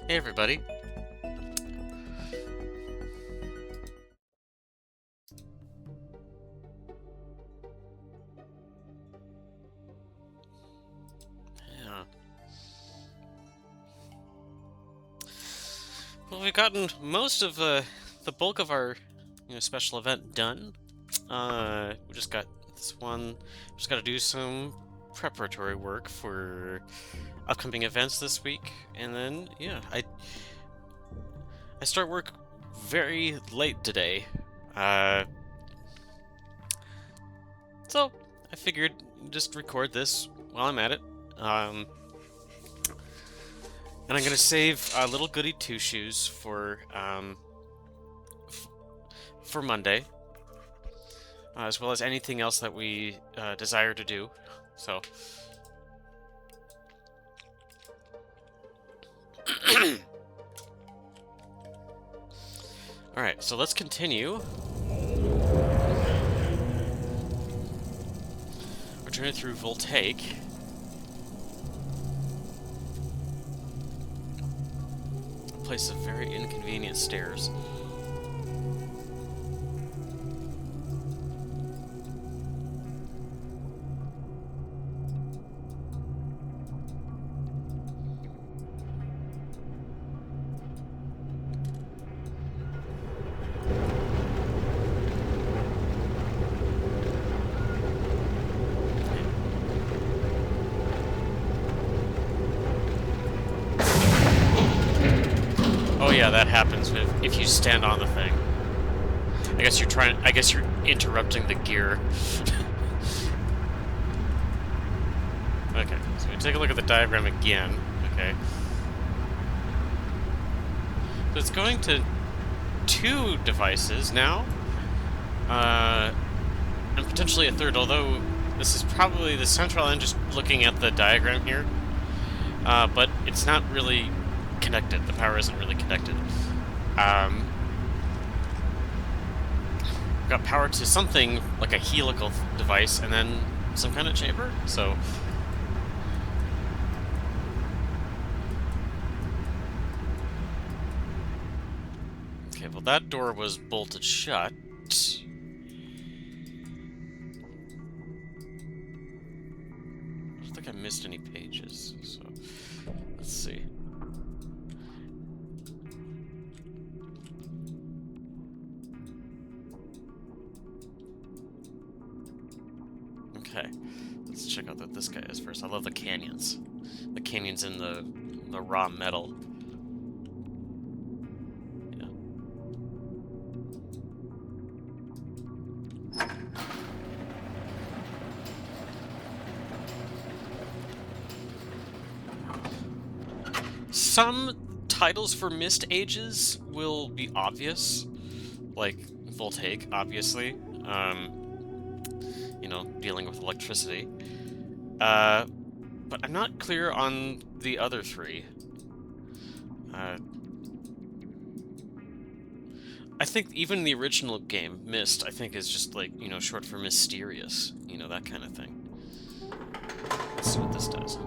Hey everybody. Yeah. Well, we've gotten most of the bulk of our special event done. We just got this one. Just got to do some preparatory work for upcoming events this week, and then yeah, I start work very late today. Uh, so I figured just record this while I'm at it. Um, And I'm gonna save little goody two shoes for Monday, as well as anything else that we desire to do. So, all right. So let's continue. We're journey through Voltaic. A place of very inconvenient stairs. Oh yeah, that happens if you stand on the thing. I guess you're interrupting the gear. Okay, so we take a look at the diagram again. Okay. So it's going to two devices now. And potentially a third, although this is probably the central end just looking at the diagram here. But it's not really connected. The power isn't really connected. Got power to something like a helical device and then some kind of chamber, so... Okay, well that door was bolted shut. I don't think I missed any pages, so... Let's see. Okay, let's check out what this guy is first. I love the canyons. The canyons in the raw metal. Yeah. Some titles for Myst ages will be obvious, like Voltaic, obviously. You know, dealing with electricity. But I'm not clear on the other three. I think even the original game, Myst, I think is just like, you know, short for mysterious. You know, that kind of thing. Let's see what this does.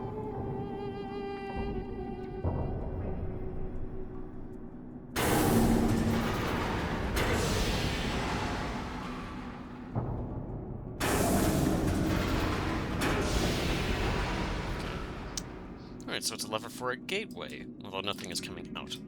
Alright, so it's a lever for a gateway, although nothing is coming out.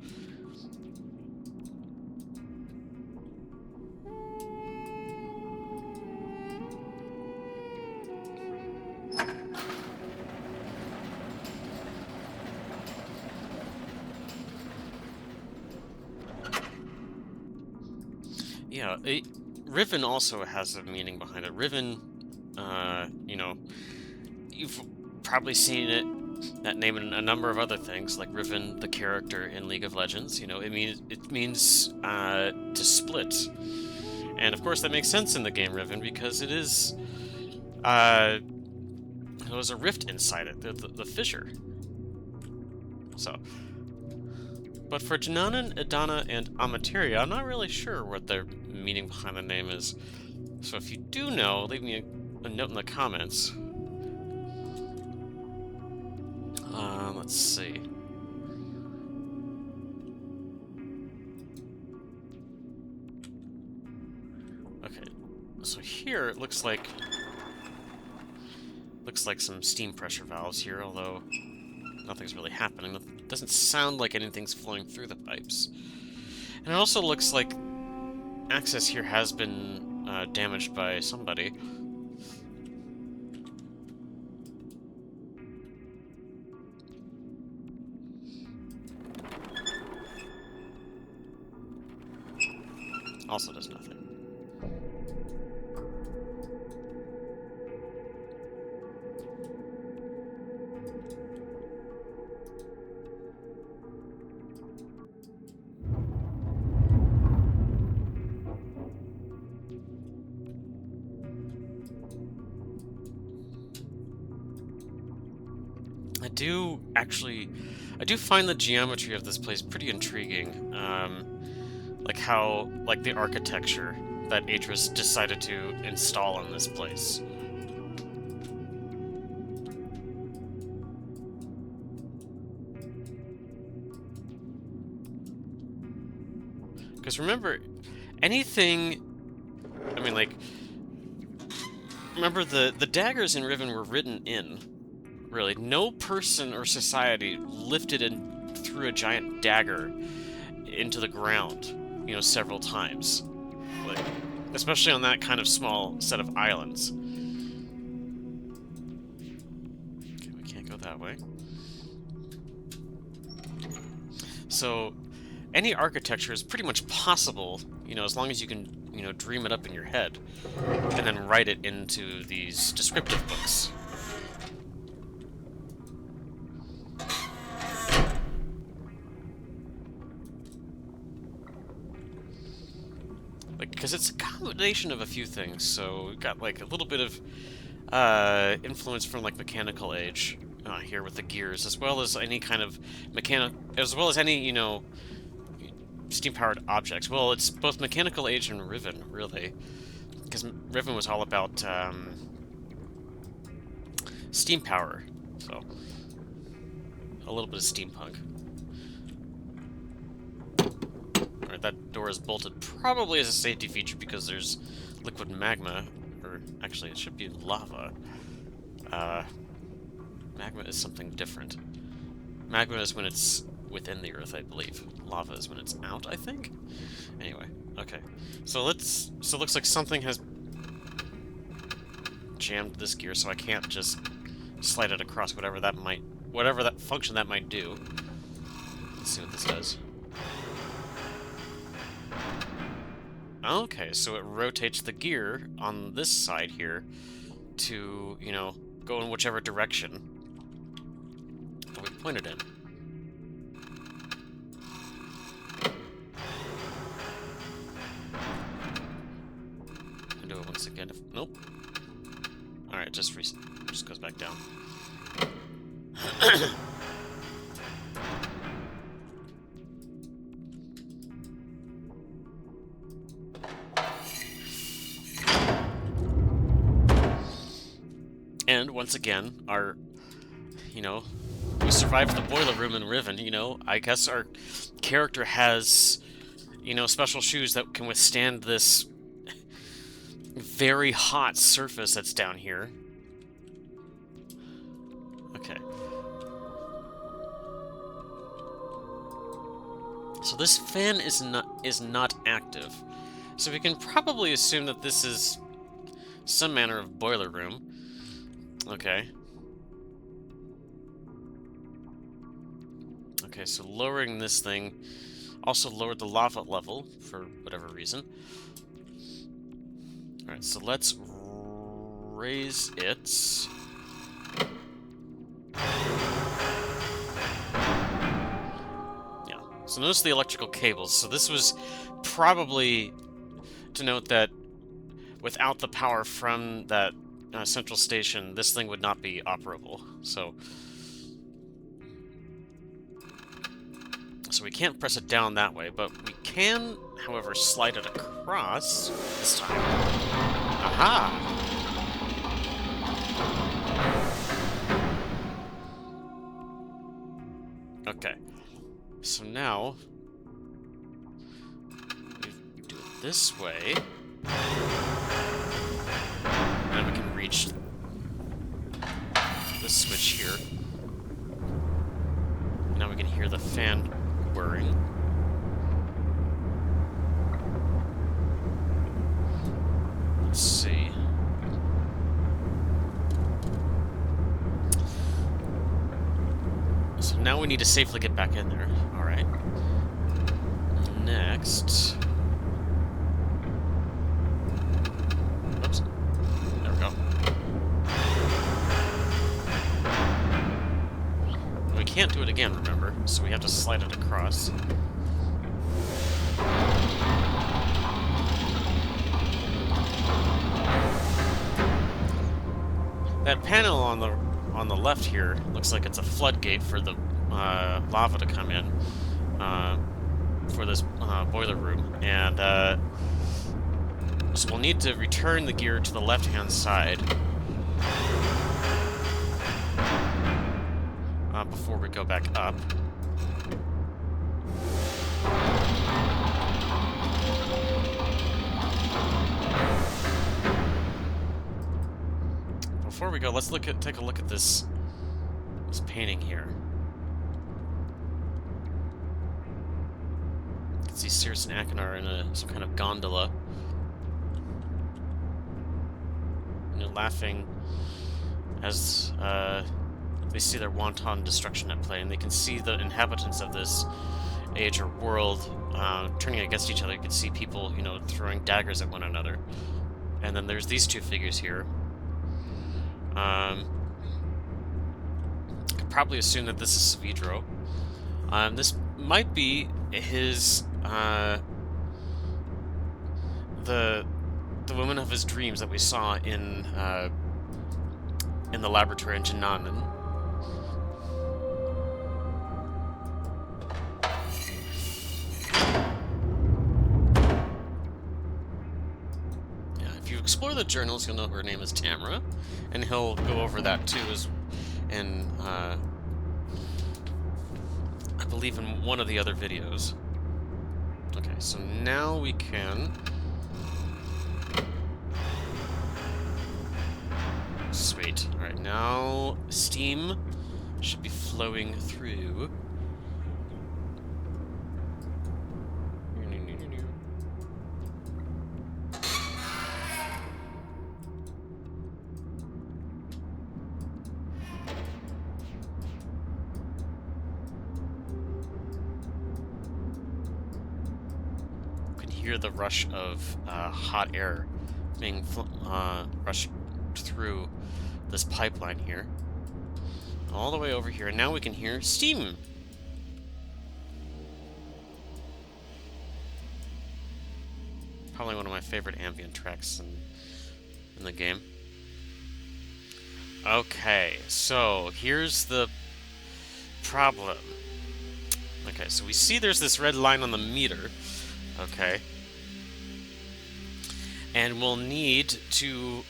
Yeah, Riven also has a meaning behind it. Riven, you know, you've probably seen that name in a number of other things, like Riven, the character in League of Legends. You know, it means to split, and of course that makes sense in the game Riven because it is there was a rift inside it, the fissure. So. But for Jananan, Adana, and Amateria, I'm not really sure what their meaning behind the name is. So if you do know, leave me a note in the comments. Let's see. Okay, so here it looks like some steam pressure valves here, although nothing's really happening. It doesn't sound like anything's flowing through the pipes. And it also looks like access here has been damaged by somebody. Also does nothing. I do find the geometry of this place pretty intriguing. Like the architecture that Atris decided to install in this place. Because remember, anything... I mean, like... Remember, the daggers in Riven were written in. Really, no person or society lifted and threw a giant dagger into the ground, you know, several times. Like, especially on that kind of small set of islands. Okay, we can't go that way. So, any architecture is pretty much possible, you know, as long as you can, you know, dream it up in your head, and then write it into these descriptive books. Because it's a combination of a few things, so we've got like a little bit of influence from like mechanical age here with the gears, as well as any kind of any, you know, steam-powered objects. Well, it's both mechanical age and Riven, really, because Riven was all about steam power, so a little bit of steampunk. That door is bolted probably as a safety feature because there's liquid magma, or actually it should be lava. Magma is something different. Magma is when it's within the earth, I believe. Lava is when it's out, I think? Anyway, okay. So it looks like something has jammed this gear, so I can't just slide it across whatever that function that might do. Let's see what this does. Okay, so it rotates the gear on this side here to, you know, go in whichever direction that we pointed in. And do it once again. Nope. Alright, just goes back down. And once again, we survived the boiler room in Riven, you know. I guess our character has, you know, special shoes that can withstand this very hot surface that's down here. Okay. So this fan is not active. So we can probably assume that this is some manner of boiler room. Okay. Okay, so lowering this thing also lowered the lava level for whatever reason. Alright, so let's raise it. Yeah, so notice the electrical cables. So this was probably to note that without the power from that central station, this thing would not be operable. So we can't press it down that way, but we can, however, slide it across this time. Aha! Okay. So now, we do it this way. this switch here. Now we can hear the fan whirring. Let's see. So now we need to safely get back in there. Alright. Next... Oops. There we go. We can't do it again, remember? So we have to slide it across. That panel on the left here looks like it's a floodgate for the lava to come in for this boiler room, and so we'll need to return the gear to the left-hand side before we go back up. Before we go, let's take a look at this painting here. You can see Circe and Achenar in some kind of gondola. And they're laughing as they see their wanton destruction at play, and they can see the inhabitants of this age or world turning against each other. You can see people, you know, throwing daggers at one another. And then there's these two figures here. Could probably assume that this is Svidro. This might be his the woman of his dreams that we saw in the laboratory in Jananan. Explore the journals, you'll know her name is Tamara, and he'll go over that too, in I believe in one of the other videos. Okay, so now we can... Sweet. Alright, now steam should be flowing through. Hear the rush of hot air being rushed through this pipeline here, all the way over here, and now we can hear steam. Probably one of my favorite ambient tracks in the game. Okay, so here's the problem. Okay, so we see there's this red line on the meter. Okay. And we'll need to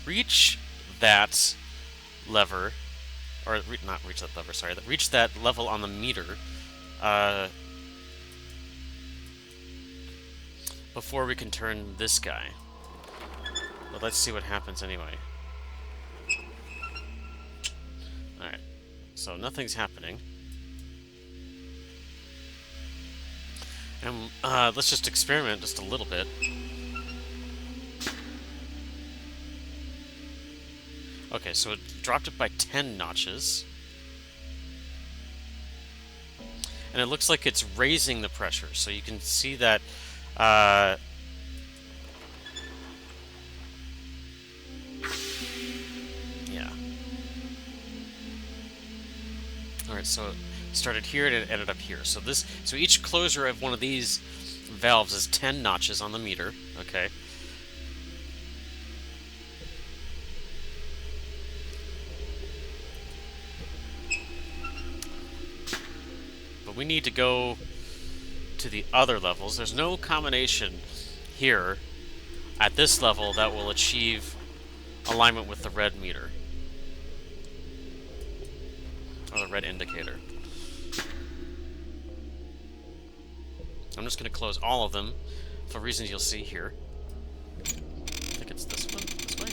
reach that lever, or not reach that lever, sorry, reach that level on the meter before we can turn this guy. But let's see what happens anyway. Alright, so nothing's happening. And let's just experiment just a little bit. Okay, so it dropped it by 10 notches. And it looks like it's raising the pressure, so you can see that yeah. Alright, so it started here and it ended up here. So each closure of one of these valves is 10 notches on the meter, okay? But we need to go to the other levels. There's no combination here at this level that will achieve alignment with the red meter. Or the red indicator. I'm just going to close all of them for reasons you'll see here. I think it's this one, this way.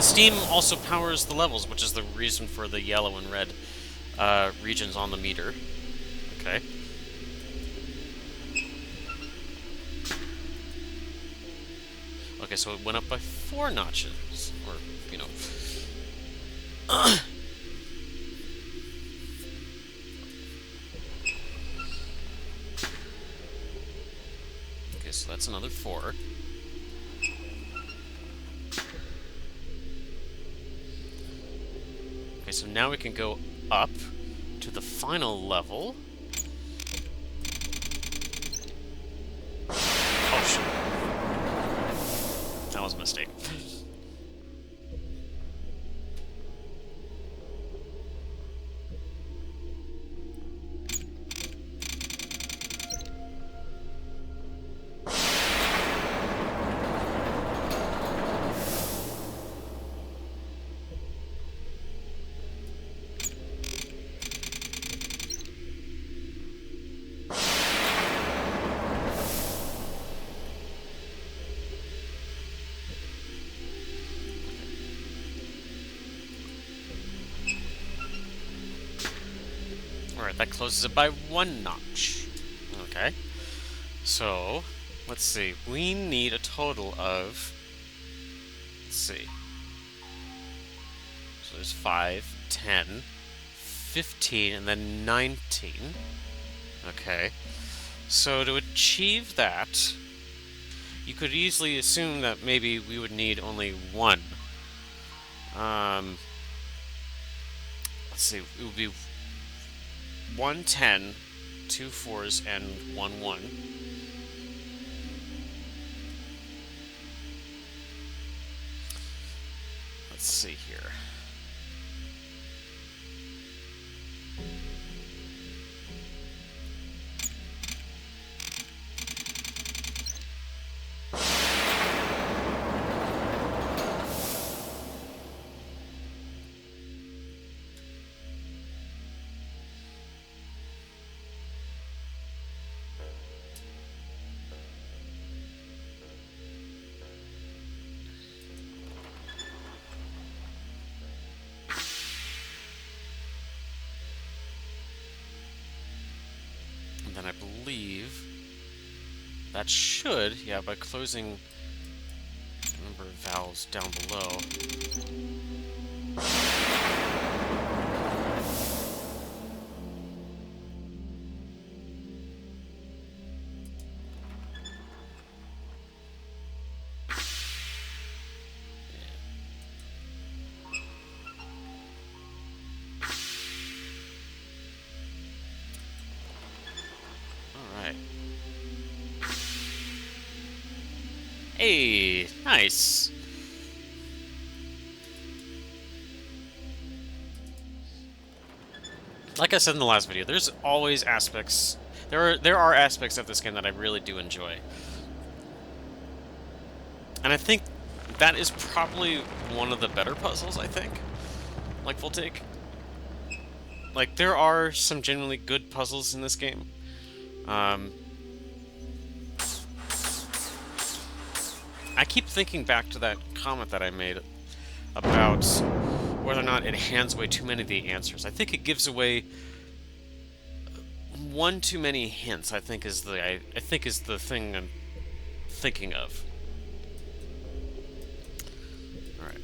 The steam also powers the levels, which is the reason for the yellow and red regions on the meter. Okay. Okay, so it went up by 4 notches, or, you know. Okay, so that's another 4. Okay, so now we can go up to the final level. Oh, shit. That was a mistake. Alright, that closes it by 1 notch. Okay. So, let's see. We need a total of... Let's see. So there's 5, 10, 15, and then 19. Okay. So to achieve that, you could easily assume that maybe we would need only 1. Let's see. It would be 1 10, 2 4s, and 1 1. Let's see here. And then I believe that should, yeah, by closing the number of valves down below. Hey, nice. Like I said in the last video, there's always aspects. There are aspects of this game that I really do enjoy, and I think that is probably one of the better puzzles. I think, like Voltaic. Like there are some genuinely good puzzles in this game. I keep thinking back to that comment that I made about whether or not it hands away too many of the answers. I think it gives away one too many hints. I think is the thing I'm thinking of. All right.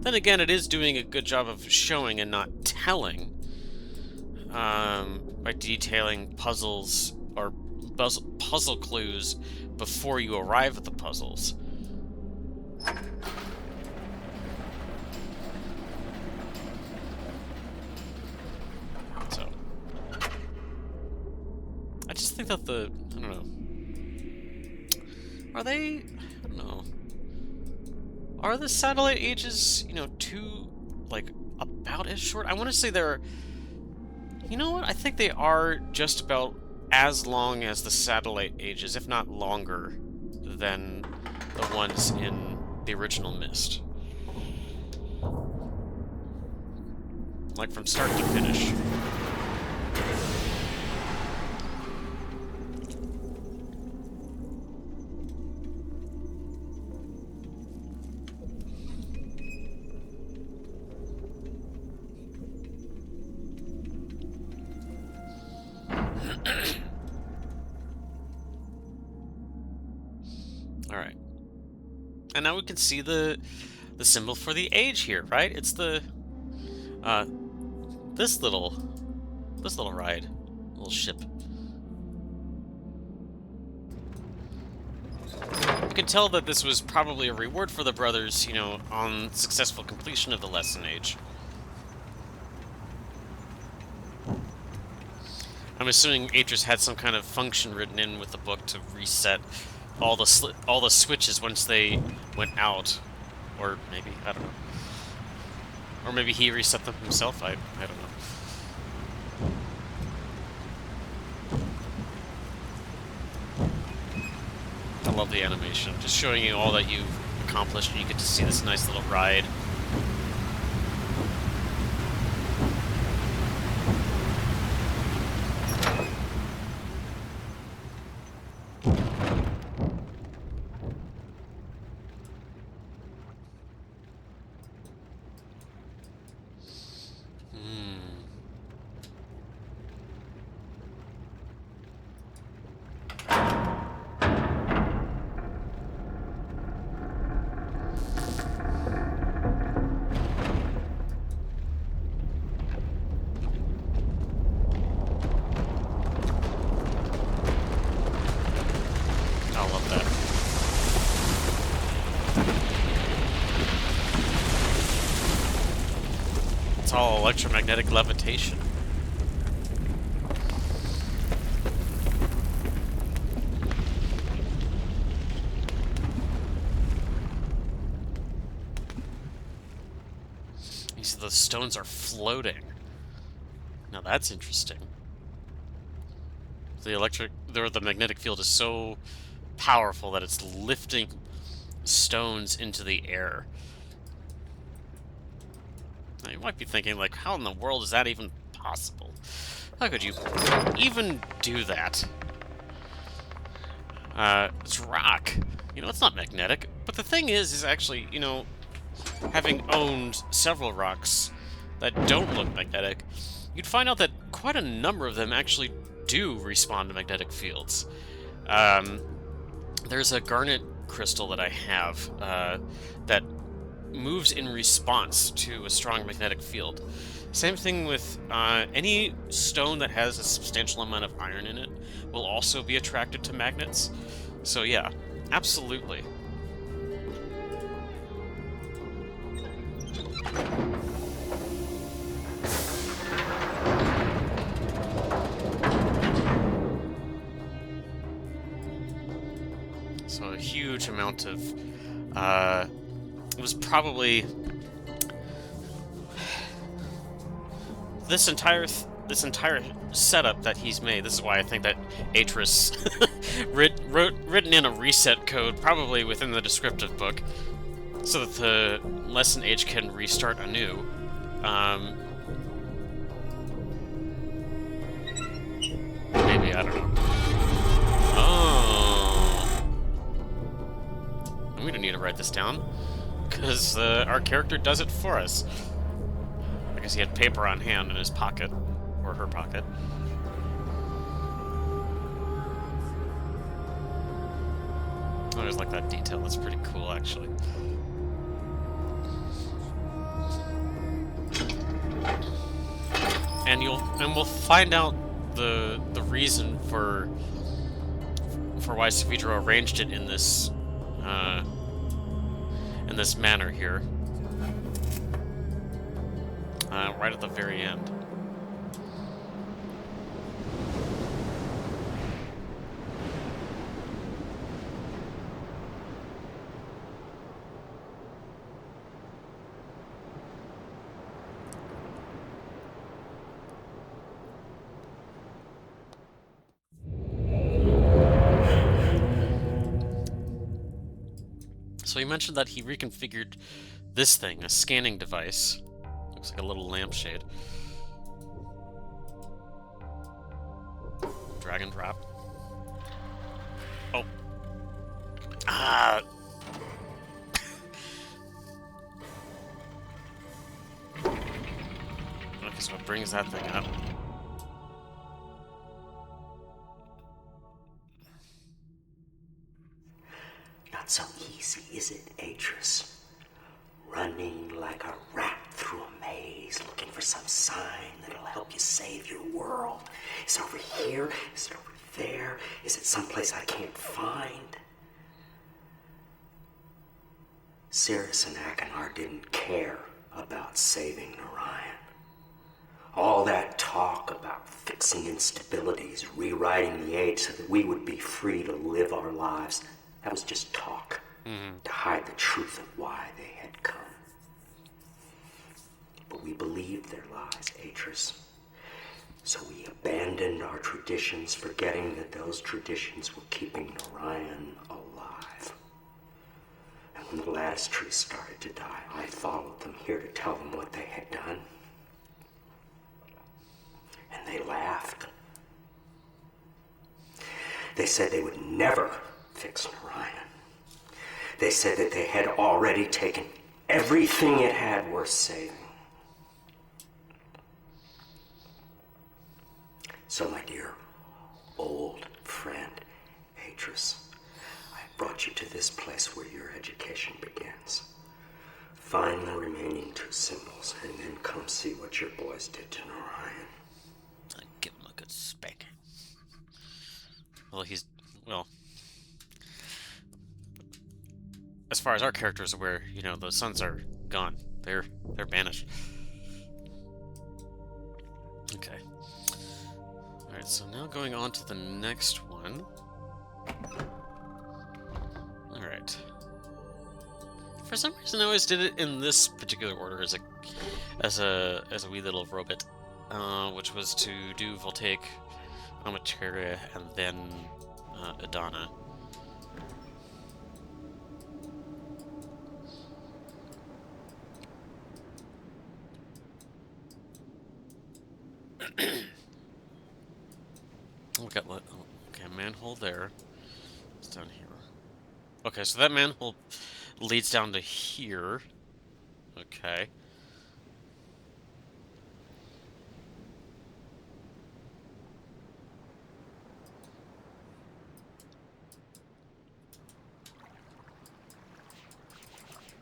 Then again, it is doing a good job of showing and not telling. By detailing puzzles or puzzle clues before you arrive at the puzzles. So, I just think that I don't know. Are they? I don't know. Are the satellite ages, about as short? I want to say they're... You know what? I think they are just about as long as the satellite ages, if not longer, than the ones in the original Myst. Like, from start to finish. And now we can see the symbol for the age here, right? It's the uh this little ride, little ship. You can tell that this was probably a reward for the brothers, you know, on successful completion of the lesson age. I'm assuming Atris had some kind of function written in with the book to reset all the switches once they went out, or maybe I don't know, or maybe he reset them himself. I don't know. I love the animation, just showing you all that you've accomplished, and you get to see this nice little ride. I love that. It's all electromagnetic levitation. You see the stones are floating. Now that's interesting. The magnetic field is so powerful that it's lifting stones into the air. Now you might be thinking, like, how in the world is that even possible? How could you even do that? It's rock. You know, it's not magnetic. But the thing is actually, you know, having owned several rocks that don't look magnetic, you'd find out that quite a number of them actually do respond to magnetic fields. There's a garnet crystal that I have that moves in response to a strong magnetic field. Same thing with any stone that has a substantial amount of iron in it will also be attracted to magnets. So yeah, absolutely. So a huge amount of, it was probably this entire setup that he's made. This is why I think that Atris written in a reset code, probably within the descriptive book, so that the lesson age can restart anew. Maybe, I don't know. Oh. We don't need to write this down, because our character does it for us. I guess he had paper on hand in his pocket, or her pocket. I always like that detail. That's pretty cool, actually. And we'll find out the reason for why Savidro arranged it in this manner here. Right at the very end. So he mentioned that he reconfigured this thing, a scanning device. Looks like a little lampshade. Drag and drop. Oh. Ah! Okay, so it brings that thing up. Not so easy, is it, Atris, running like a rat through a maze, looking for some sign that'll help you save your world. Is it over here? Is it over there? Is it someplace I can't find? Sirius and Akinar didn't care about saving Narayan. All that talk about fixing instabilities, rewriting the age so that we would be free to live our lives, that was just talk. To hide the truth of why they had come. But we believed their lies, Atris. So we abandoned our traditions, forgetting that those traditions were keeping Narayan alive. And when the lattice trees started to die, I followed them here to tell them what they had done. And they laughed. They said they would never fix Narayan. They said that they had already taken everything it had worth saving. So, my dear old friend, Atris, I brought you to this place where your education begins. Find the remaining 2 symbols, and then come see what your boys did to Narayan. I'd give him a good spanking. Well, as far as our characters are aware, you know, the sons are gone. They're banished. Okay. Alright, so now going on to the next one. Alright. For some reason I always did it in this particular order as a wee little robot. Which was to do Voltaic, Amateria, and then Adana. Okay, manhole there. It's down here. Okay, so that manhole leads down to here. Okay.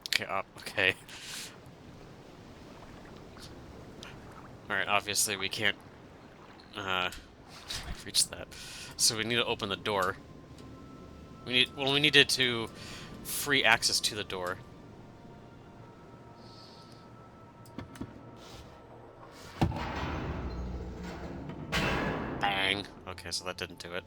Okay, okay. Alright, obviously we can't reach that. So we need to open the door. We needed to free access to the door. Bang! Okay, so that didn't do it.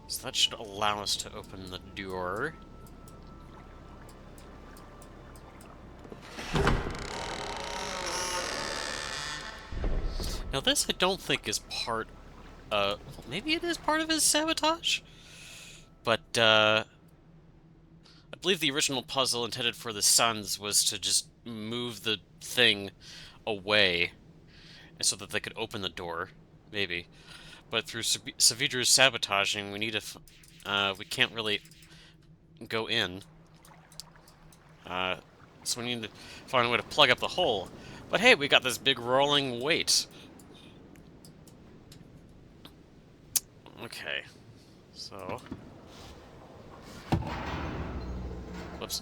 So that should allow us to open the door. Now this I don't think is part well, maybe it is part of his sabotage? But, I believe the original puzzle intended for the sons was to just move the thing away so that they could open the door. Maybe. But through Savidra's sabotaging, we need to, we can't really go in. So we need to find a way to plug up the hole. But hey, we got this big rolling weight. Okay. So... Whoops.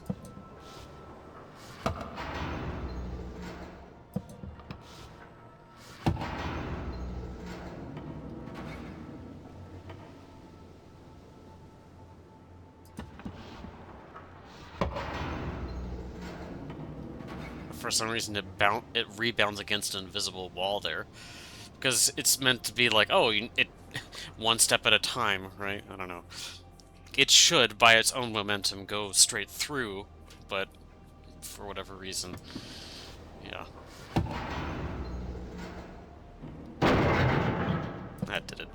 For some reason, it rebounds against an invisible wall there, because it's meant to be like, oh, it one step at a time, right? I don't know. It should, by its own momentum, go straight through, but for whatever reason, yeah. That did it.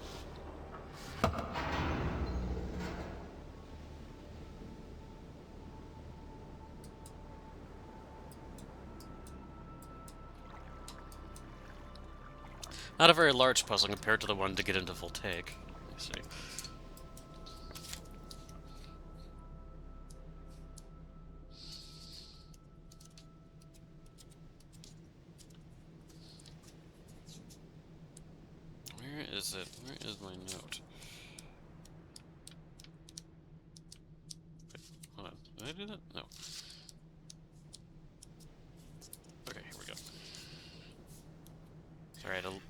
Not a very large puzzle compared to the one to get into Voltaic. Let's see. Where is it? Where is my note? Wait, hold on. Did I do that? No. Okay, here we go. Alright, I'll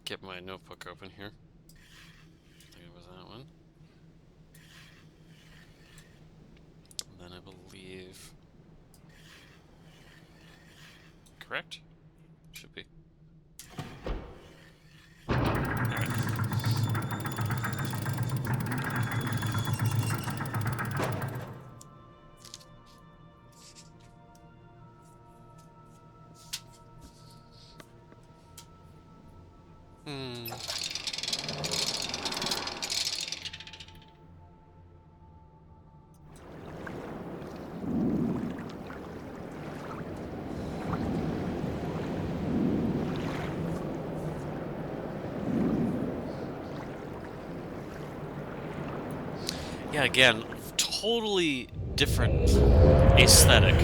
get my notebook open here. I think it was that one. And then I believe... Correct? Should be. Alright. Yeah, again, totally different aesthetic,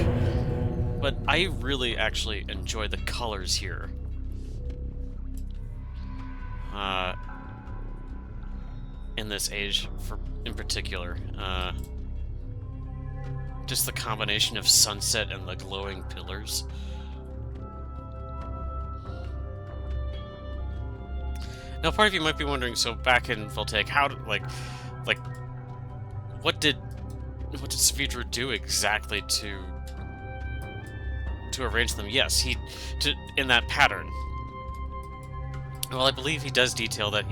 but I really actually enjoy the colors here. In this age, in particular, just the combination of sunset and the glowing pillars. Now, part of you might be wondering, so back in Voltaic, how did, like, what did Svidra do exactly to arrange them? Yes, in that pattern. Well, I believe he does detail that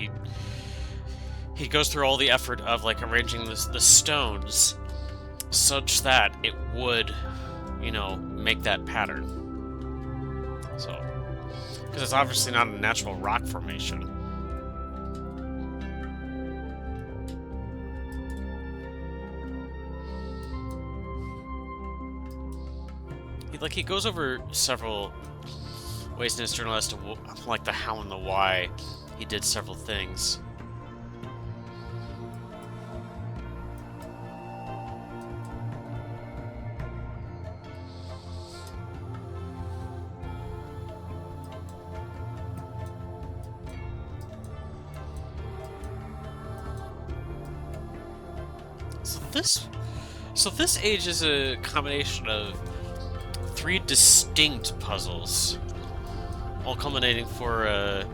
he goes through all the effort of like arranging the stones such that it would, you know, make that pattern. So, because it's obviously not a natural rock formation. He goes over several ways in his journal as to like the how and the why he did several things. So this age is a combination of 3 distinct puzzles, all culminating for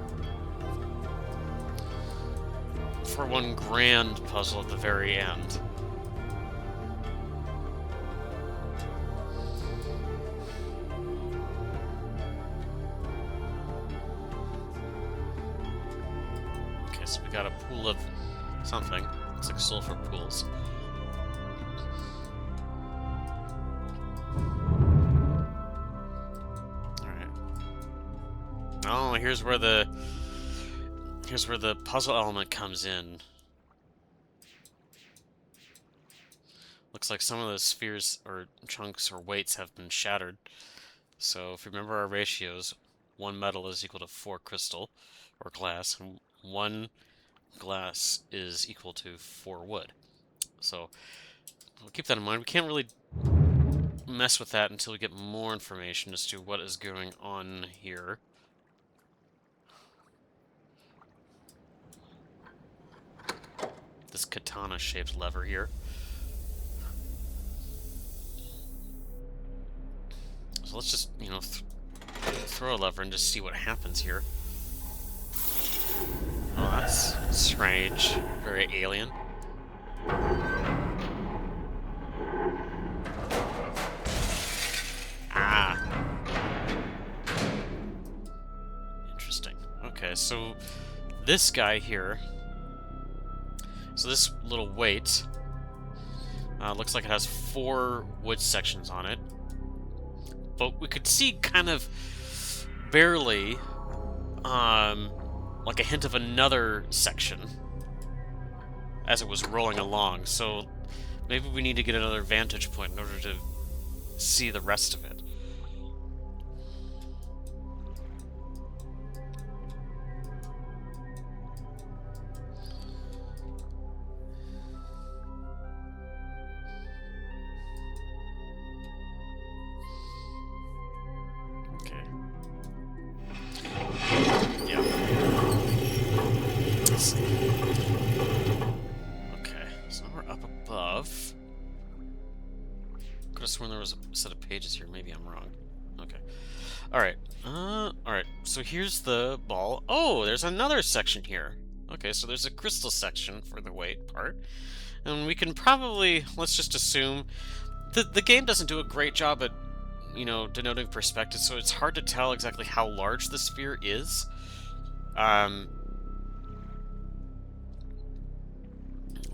one grand puzzle at the very end. Okay, so we got a pool of something. It's like sulfur pools. Oh, here's where the puzzle element comes in. Looks like some of the spheres or chunks or weights have been shattered. So if you remember our ratios, 1 metal is equal to 4 crystal or glass, and 1 glass is equal to 4 wood. So we'll keep that in mind. We can't really mess with that until we get more information as to what is going on here. This katana-shaped lever here. So let's just, you know, throw a lever and just see what happens here. Oh, that's strange. Very alien. Ah. Interesting. Okay, so this guy here... So this little weight looks like it has 4 wood sections on it. But we could see kind of barely like a hint of another section as it was rolling along. So maybe we need to get another vantage point in order to see the rest of it. above. Could have sworn there was a set of pages here. Maybe I'm wrong. Okay. Alright. Alright. So here's the ball. Oh, there's another section here. Okay, so there's a crystal section for the weight part. And we can probably, let's just assume, the game doesn't do a great job at, you know, denoting perspective, so it's hard to tell exactly how large the sphere is.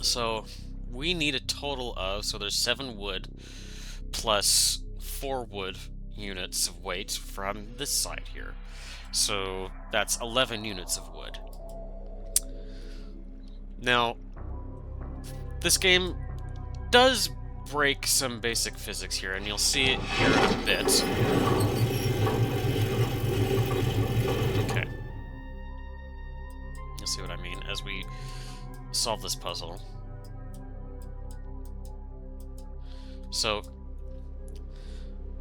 So we need a total of, so there's 7 wood plus 4 wood units of weight from this side here. So that's 11 units of wood. Now, this game does break some basic physics here, and you'll see it here in a bit. Okay. You'll see what I mean as we solve this puzzle. So,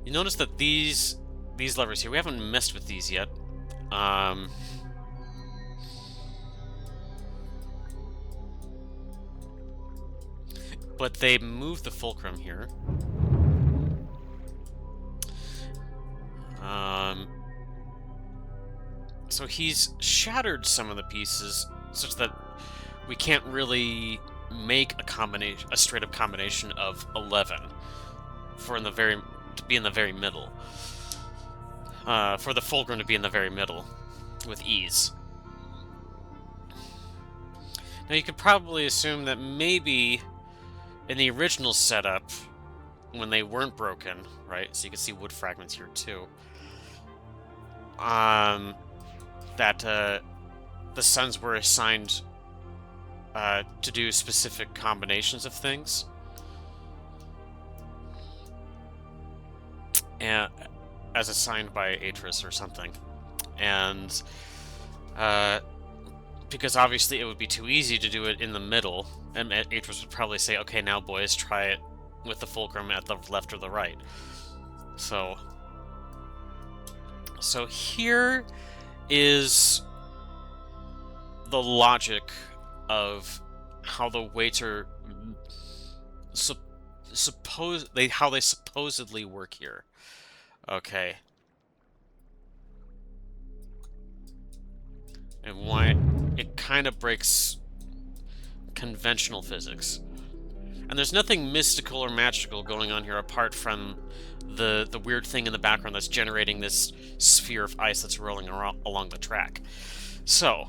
you notice that these levers here, we haven't messed with these yet. But they move the fulcrum here. So he's shattered some of the pieces such that we can't really make a straight-up combination of 11 to be in the very middle. For the fulcrum to be in the very middle with ease. Now you could probably assume that maybe in the original setup, when they weren't broken, right? So you can see wood fragments here too. That the suns were assigned to do specific combinations of things, and as assigned by Atris or something, and because obviously it would be too easy to do it in the middle, and Atris would probably say, okay, now boys, try it with the fulcrum at the left or the right. So here is the logic of how the weights are how they supposedly work here. Okay. And why it kind of breaks conventional physics. And there's nothing mystical or magical going on here apart from the weird thing in the background that's generating this sphere of ice that's rolling along the track. So,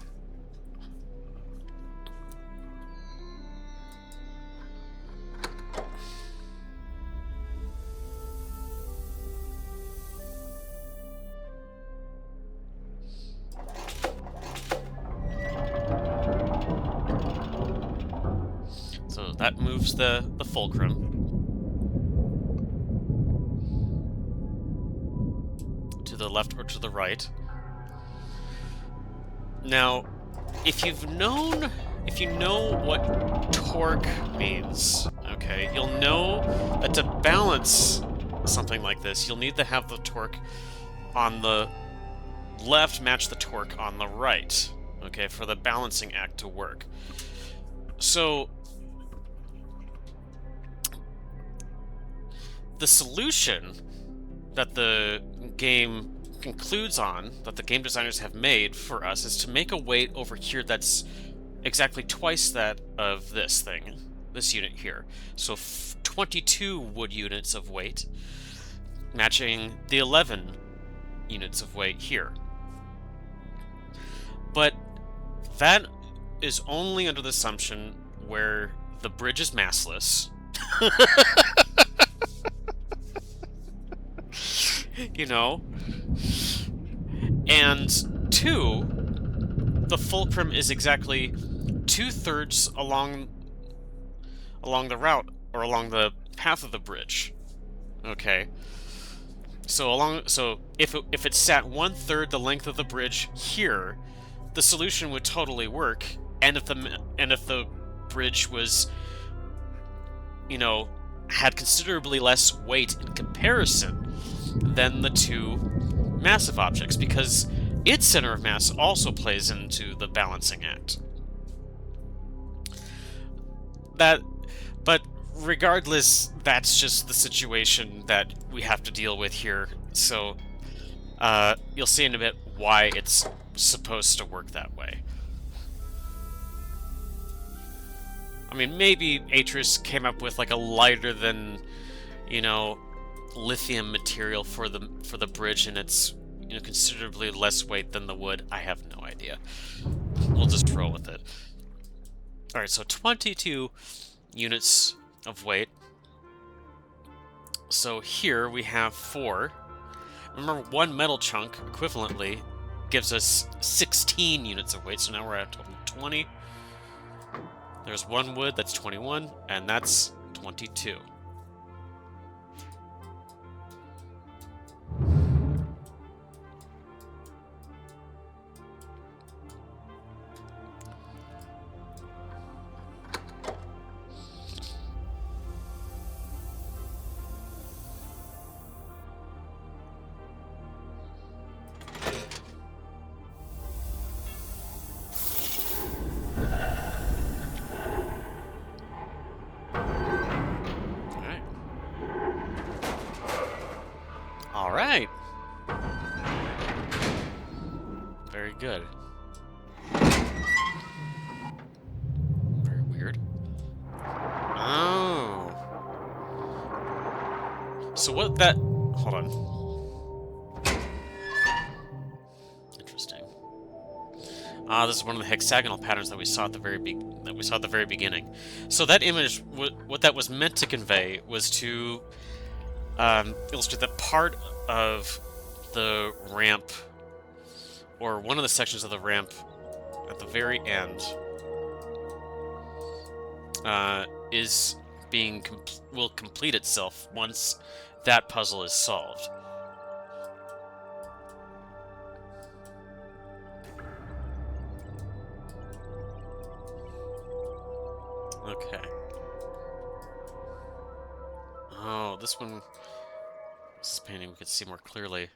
that moves the fulcrum to the left or to the right. Now, if you know what torque means, okay, you'll know that to balance something like this, you'll need to have the torque on the left match the torque on the right, okay, for the balancing act to work. So, the solution that the game concludes on, that the game designers have made for us, is to make a weight over here that's exactly twice that of this thing, this unit here. So 22 wood units of weight, matching the 11 units of weight here. But that is only under the assumption where the bridge is massless. You know, and 2, the fulcrum is exactly 2/3 along the route, or along the path of the bridge. Okay, so if it sat 1/3 the length of the bridge here, the solution would totally work. And if the bridge was, you know, had considerably less weight in comparison than the two massive objects, because its center of mass also plays into the balancing act. But regardless, that's just the situation that we have to deal with here. So, you'll see in a bit why it's supposed to work that way. I mean, maybe Atris came up with like a lighter than, you know, lithium material for the bridge, and it's, you know, considerably less weight than the wood. I have no idea. We'll just roll with it. All right, so 22 units of weight. So here we have 4. Remember, one metal chunk equivalently gives us 16 units of weight, so now we're at a total of 20. There's one wood, that's 21, and that's 22. All right. Very good. Very weird. Oh. So what that... Hold on. Interesting. This is one of the hexagonal patterns that we saw at the very beginning. So that image, what that was meant to convey was to illustrate that part of the ramp, or one of the sections of the ramp at the very end, will complete itself once that puzzle is solved. Okay. Oh, this painting we could see more clearly.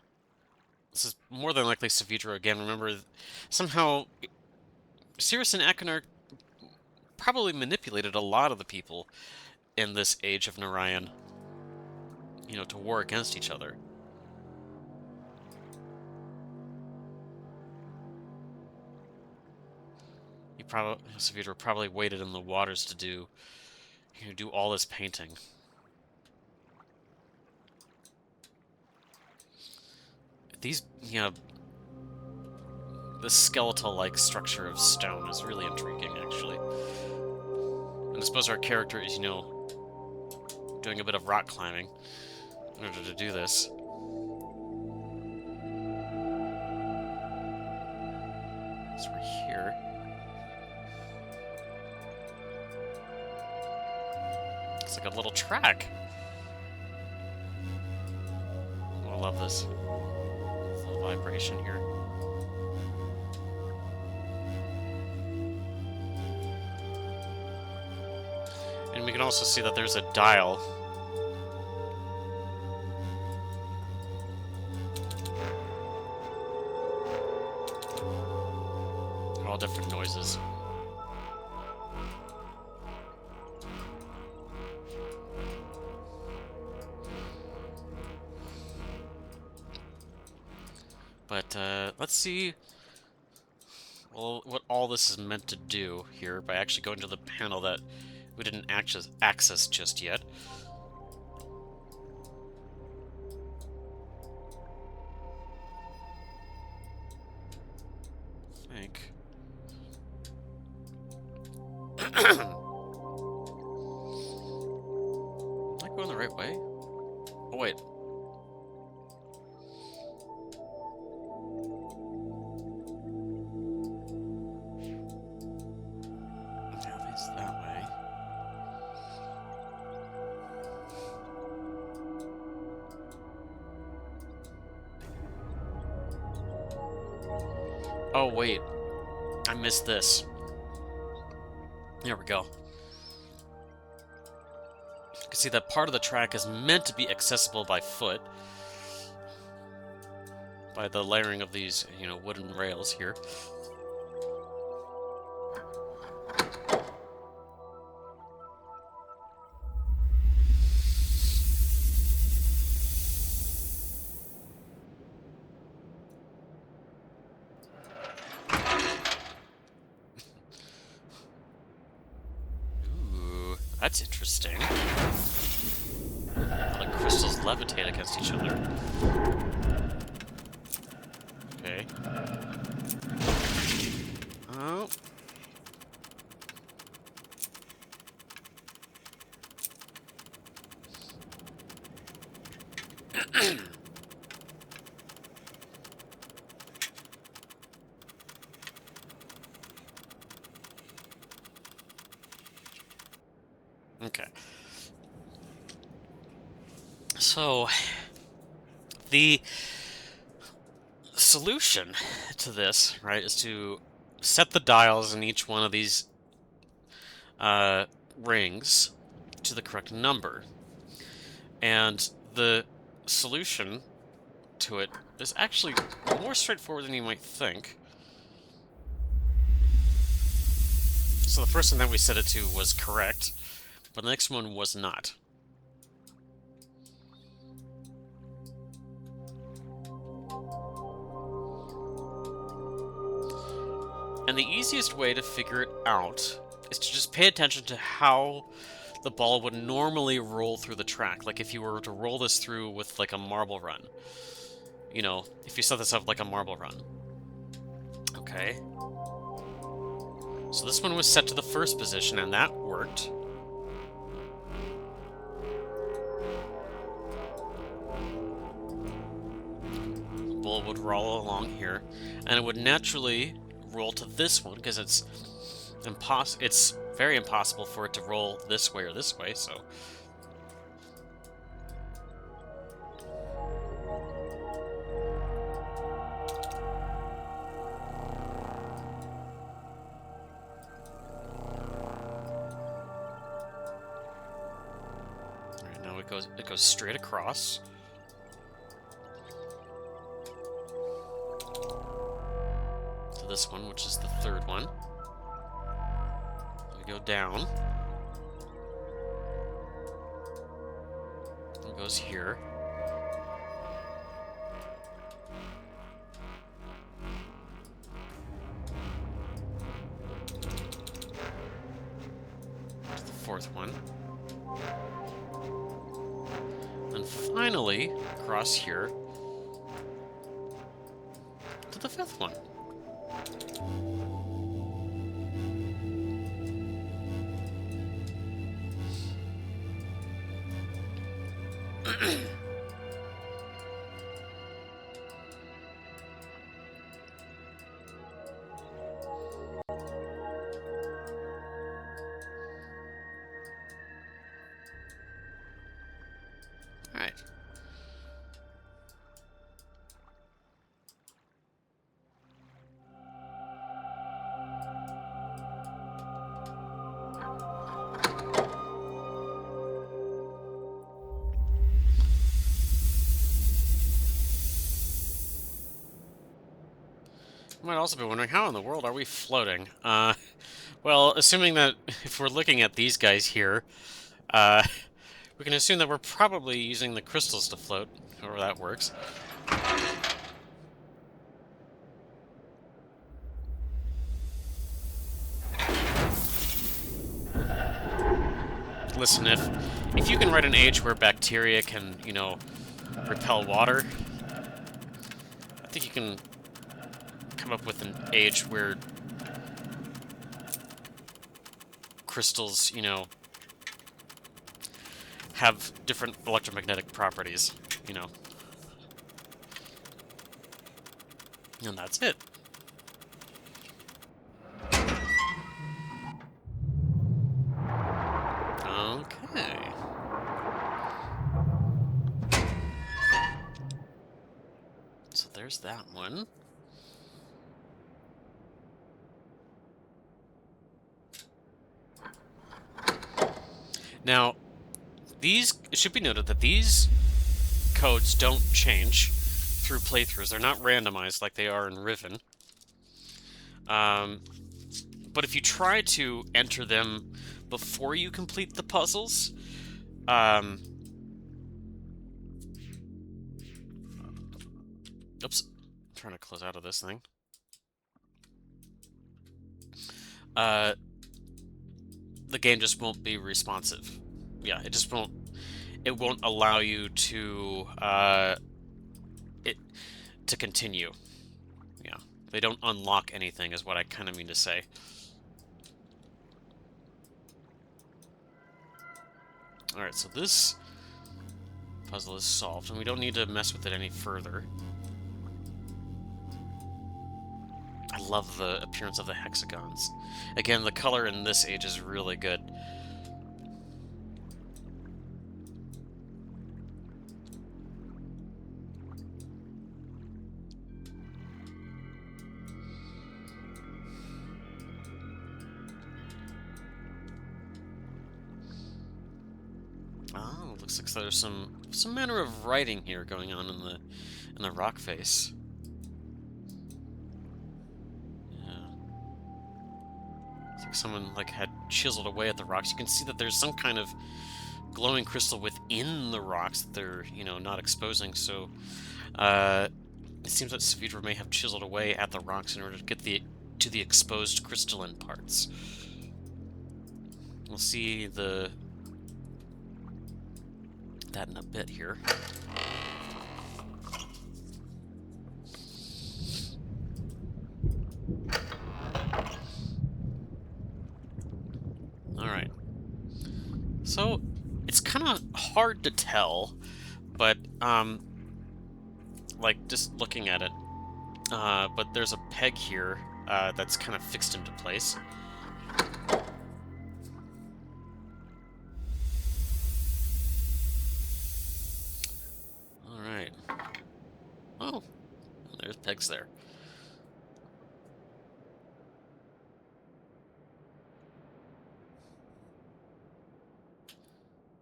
This is more than likely Saavedra again. Remember, somehow Cirrus and Achenar probably manipulated a lot of the people in this age of Narayan, you know, to war against each other. Saavedra probably waited in the waters to do all this painting. These, you know, the skeletal-like structure of stone is really intriguing, actually. And I suppose our character is, you know, doing a bit of rock climbing in order to do this. So we're here. It's like a little track. I love this. Little vibration here. And we can also see that there's a dial. All different noises. But let's see what all this is meant to do here by actually going to the panel that we didn't access just yet. I think. Am I going the right way? Oh, wait. Yeah, it's that way. Oh, wait. I missed this. There we go. You can see that part of the track is meant to be accessible by foot, by the layering of these, you know, wooden rails here. levitate against each other. Okay. Oh. Okay. So, the solution to this, right, is to set the dials in each one of these rings to the correct number. And the solution to it is actually more straightforward than you might think. So the first one that we set it to was correct, but the next one was not. And the easiest way to figure it out is to just pay attention to how the ball would normally roll through the track. Like if you were to roll this through with like a marble run. You know, if you set this up like a marble run. Okay. So this one was set to the first position, and that worked. The ball would roll along here, and it would naturally roll to this one, because it's very impossible for it to roll this way or this way, so... Alright, now it goes straight across. To this one, which is the third one. We go down. It goes here. To the fourth one. And finally, across here, to the fifth one. Alright. You might also be wondering, how in the world are we floating? Well, assuming that if we're looking at these guys here, we can assume that we're probably using the crystals to float, however that works. Listen, if you can write an age where bacteria can, you know, repel water, I think you can come up with an age where crystals, you know, have different electromagnetic properties, you know. And that's it. Okay. So there's that one. Now, it should be noted that these codes don't change through playthroughs. They're not randomized like they are in Riven. But if you try to enter them before you complete the puzzles, oops, I'm trying to close out of this thing. The game just won't be responsive. Yeah, it just won't. it won't allow you to it to continue. Yeah, they don't unlock anything, is what I kind of mean to say. All right, so this puzzle is solved, and we don't need to mess with it any further. I love the appearance of the hexagons. Again, the color in this age is really good. Oh, looks like there's some manner of writing here going on in the rock face. Yeah. It's like someone had chiseled away at the rocks. You can see that there's some kind of glowing crystal within the rocks that they're, not exposing. So, it seems that Saavedra may have chiseled away at the rocks in order to get to the exposed crystalline parts. We'll see that in a bit here. Alright. So, it's kind of hard to tell, but, just looking at it, but there's a peg here, that's kind of fixed into place. Alright. Oh, there's pegs there.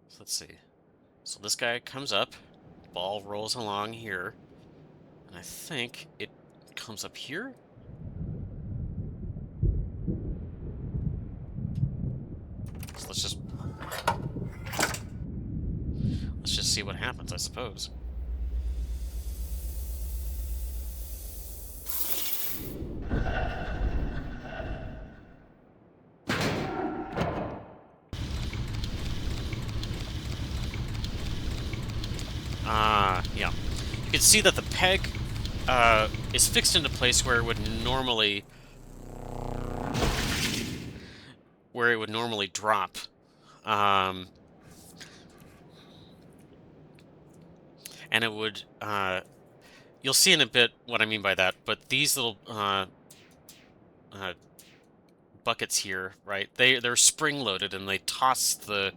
So let's see. So this guy comes up, ball rolls along here, and I think it comes up here? So let's just see what happens, I suppose. Yeah. You can see that the peg is fixed into place where it would normally drop. And it would you'll see in a bit what I mean by that, but these little buckets here, right? They're spring-loaded, and they toss the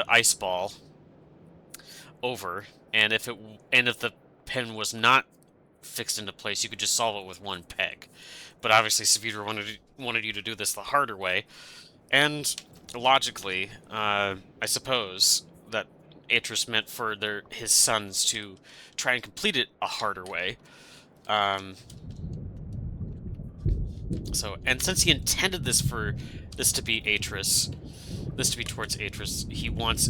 ice ball over, and if the pen was not fixed into place, you could just solve it with one peg. But obviously, Saavedra wanted you to do this the harder way, and logically, I suppose that Atreus meant for his sons to try and complete it a harder way. And since he intended this to be Atreus, this to be towards Atreus, he wants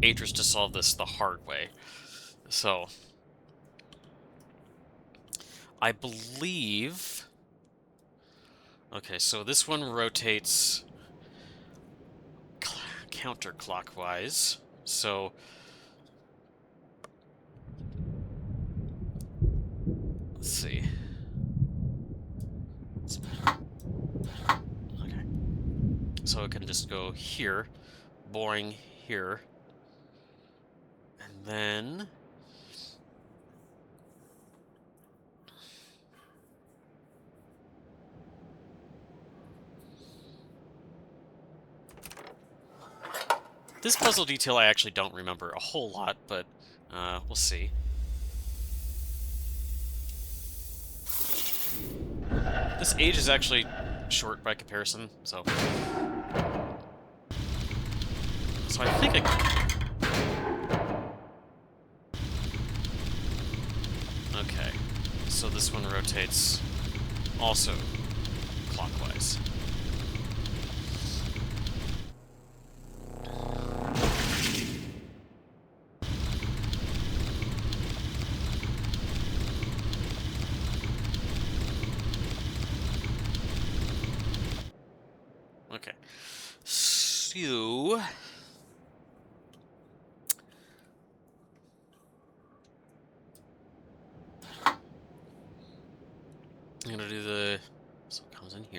Atreus to solve this the hard way. So, I believe... Okay, so this one rotates counterclockwise, so... Let's see. Okay. So it can just go here, boring here, and then... This puzzle detail I actually don't remember a whole lot, but we'll see. This age is actually short by comparison, so... So I think Okay, so this one rotates also clockwise. Okay, so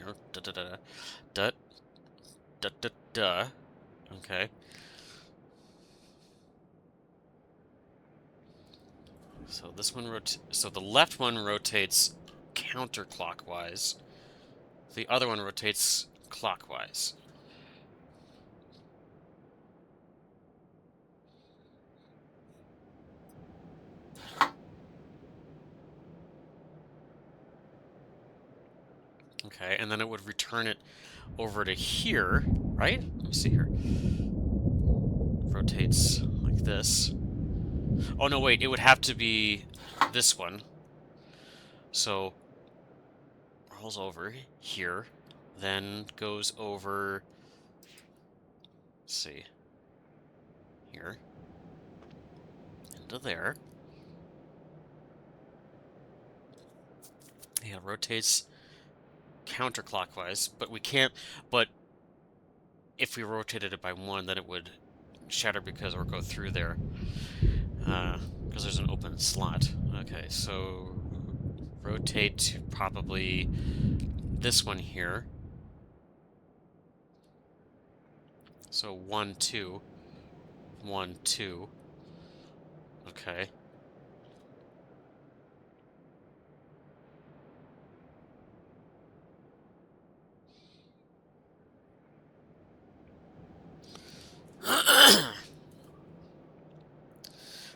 here. Da da da da da da da. Okay. So this one so the left one rotates counterclockwise. The other one rotates clockwise. Okay, and then it would return it over to here, right? Let me see here. Rotates like this. Oh, no, wait, it would have to be this one. So, rolls over here, then goes over, let's see, here, into there. Yeah, rotates counterclockwise, but we can't, but if we rotated it by one, then it would shatter because, or go through there, because there's an open slot. Okay, so rotate to probably this one here. So 1, 2, 1, 2. Okay.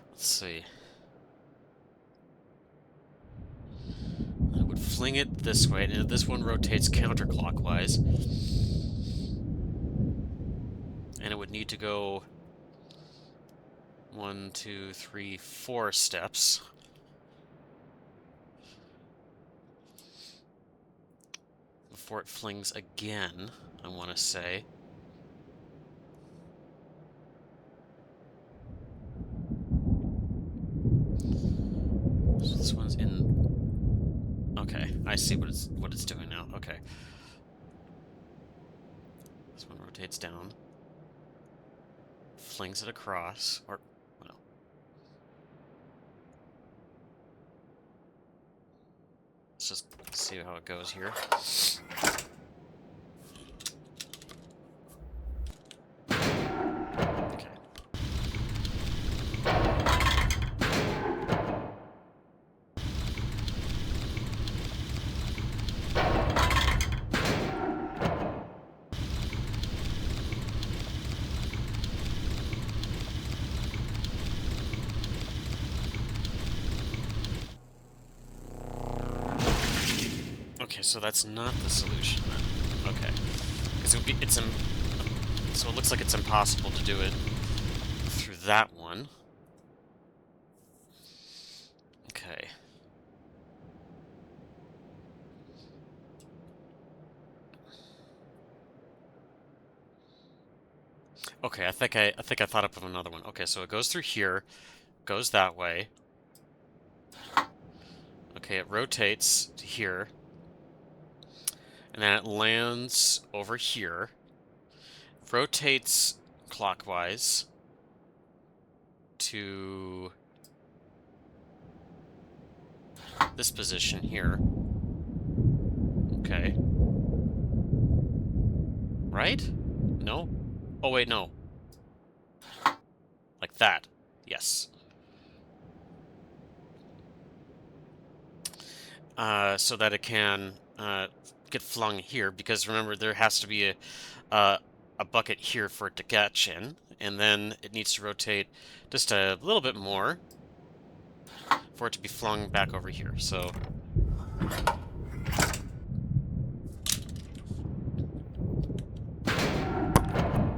Let's see. I would fling it this way, and this one rotates counterclockwise. And it would need to go 1, 2, 3, 4 steps. Before it flings again, I want to say. So this one's in. Okay, I see what it's doing now. Okay. This one rotates down. Flings it across, or no. Let's just see how it goes here. Okay. Okay, so that's not the solution then. Okay. Because so it looks like it's impossible to do it through that one. Okay. Okay, I think I thought up of another one. Okay, so it goes through here, goes that way. Okay, it rotates to here. And then it lands over here. Rotates clockwise to this position here. Okay. Right? No? Oh, wait, no. Like that. Yes. So that it can get flung here, because remember, there has to be a bucket here for it to catch in, and then it needs to rotate just a little bit more for it to be flung back over here. So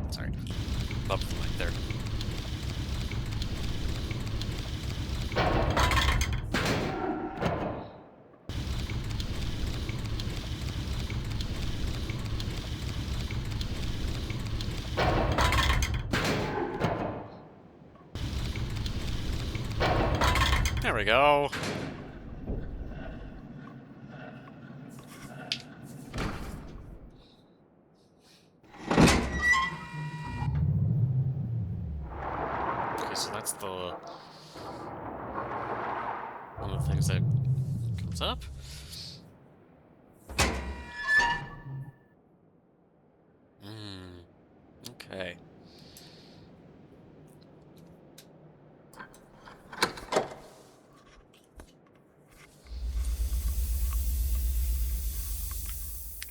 sorry, bumped the mic there. There we go. Okay, so that's one of the things that comes up.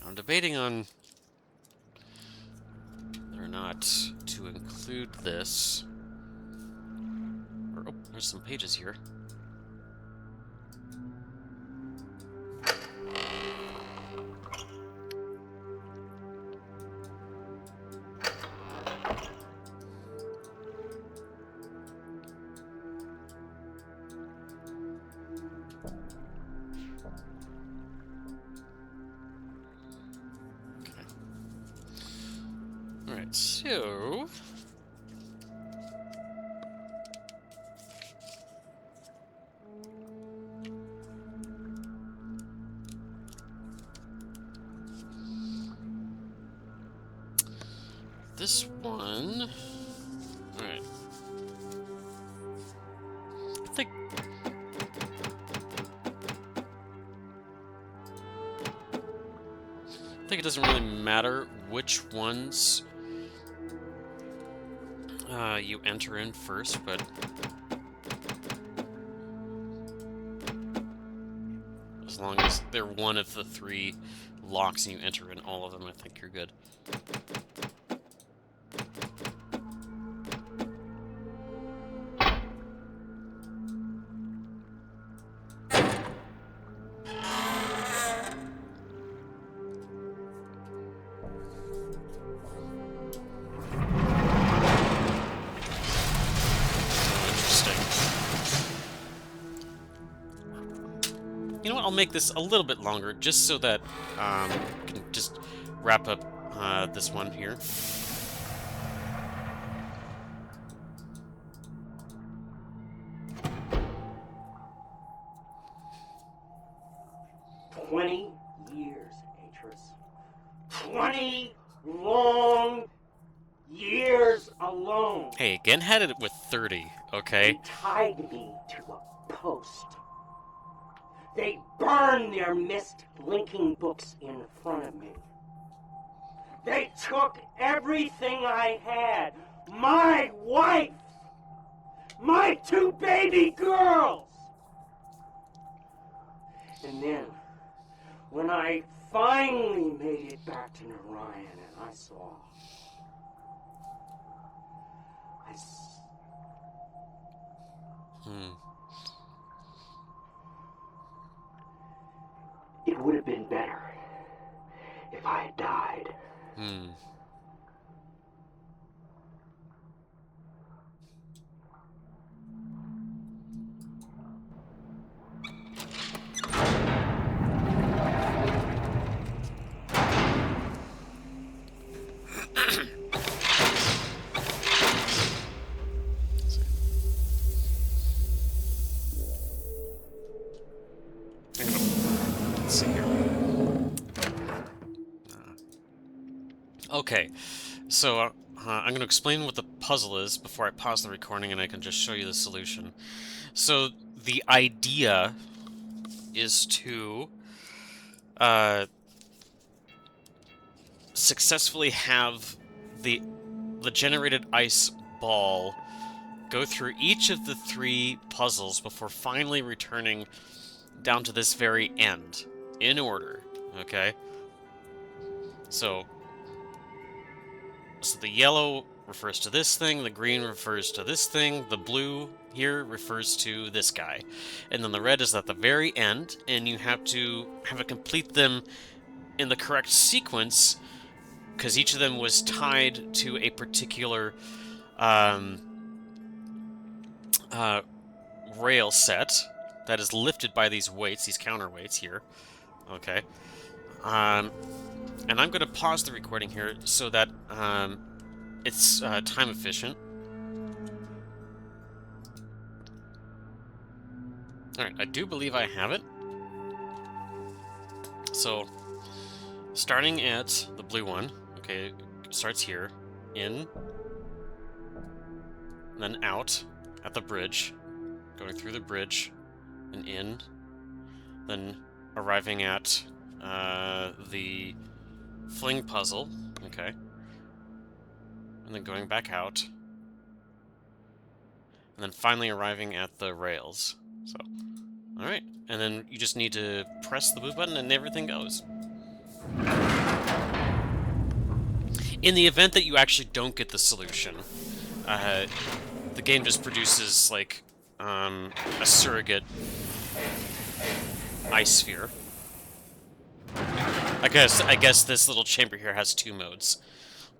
I'm debating on whether or not to include this. Or, oh, there's some pages here. Alright, so... this one... Alright. I think it doesn't really matter which ones you enter in first, but as long as they're one of the 3 locks and you enter in all of them, I think you're good. You know what, I'll make this a little bit longer, just so that I can just wrap up this one here. Years, Atris. 20 long years alone. Hey, again had it with 30, okay? They tied me to a post. They burned their Myst linking books in front of me. They took everything I had. My wife. My 2 baby girls. And then, when I finally made it back to Narayan and I saw... It would have been better if I had died. Let's see here. Okay, so I'm going to explain what the puzzle is before I pause the recording, and I can just show you the solution. So the idea is to successfully have the generated ice ball go through each of the 3 puzzles before finally returning down to this very end, in order, okay? So the yellow refers to this thing, the green refers to this thing, the blue here refers to this guy, and then the red is at the very end, and you have to complete them in the correct sequence, because each of them was tied to a particular rail set that is lifted by these weights, these counterweights here. Okay. And I'm going to pause the recording here so that it's time efficient. Alright, I do believe I have it. So, starting at the blue one, okay, it starts here, in, then out at the bridge, going through the bridge, and in, then arriving at the fling puzzle, okay, and then going back out, and then finally arriving at the rails. So, alright, and then you just need to press the blue button and everything goes. In the event that you actually don't get the solution, the game just produces, like, a surrogate ice sphere. I guess this little chamber here has 2 modes.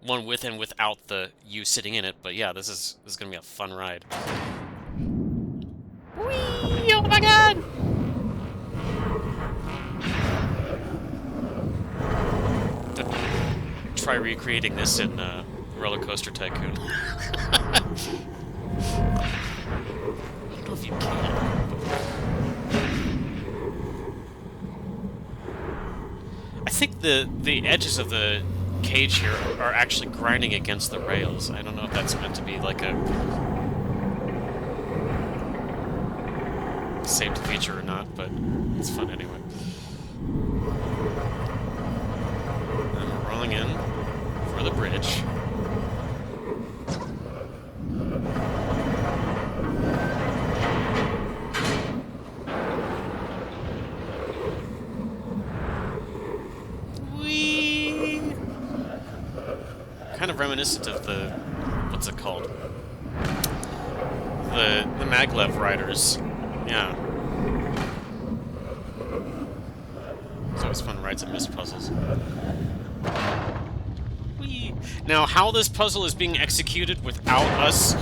One with and without you sitting in it, but yeah, this is gonna be a fun ride. Whee! Oh my god! Try recreating this in Roller Coaster Tycoon. I don't know if you can. I think the edges of the cage here are actually grinding against the rails. I don't know if that's meant to be like a safety feature or not, but it's fun anyway. And we're rolling in for the bridge. Whee! Kind of reminiscent of the, what's it called? The maglev riders. Yeah. It's always fun rides at Myst puzzles. Whee! Now, how this puzzle is being executed without us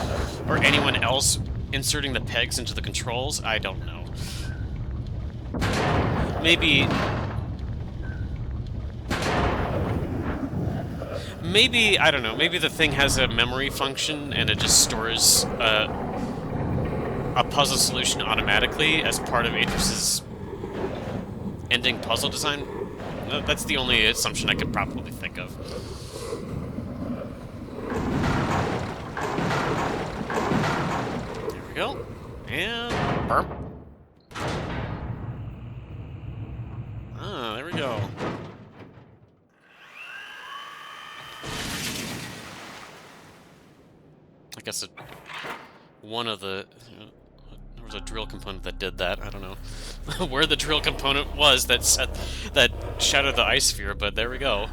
or anyone else inserting the pegs into the controls, I don't know. Maybe, I don't know, maybe the thing has a memory function and it just stores a puzzle solution automatically as part of Atris's ending puzzle design. That's the only assumption I could probably think of. There we go. And burp. Ah, there we go. I guess one of the... there was a drill component that did that. I don't know where the drill component was that shattered the ice sphere, but there we go.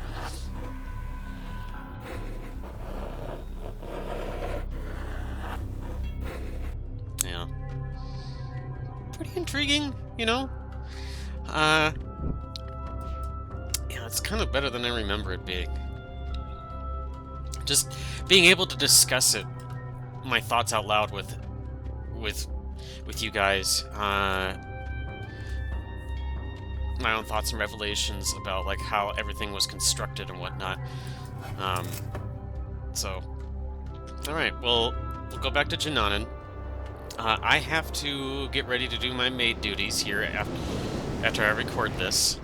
Yeah. Pretty intriguing, you know? Yeah, it's kind of better than I remember it being. Just being able to discuss it, my thoughts out loud with you guys, my own thoughts and revelations about like how everything was constructed and whatnot. So, all right, well, we'll go back to Jananan. I have to get ready to do my maid duties here after I record this,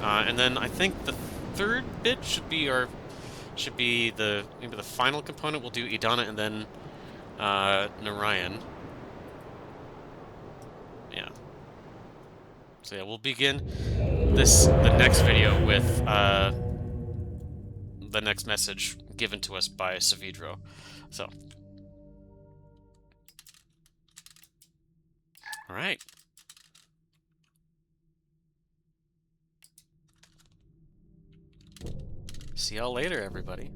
and then I think the third bit should be maybe the final component. We'll do Idana and then Narayan. Yeah. So yeah, we'll begin the next video with the next message given to us by Savidro. So, all right. See y'all later, everybody.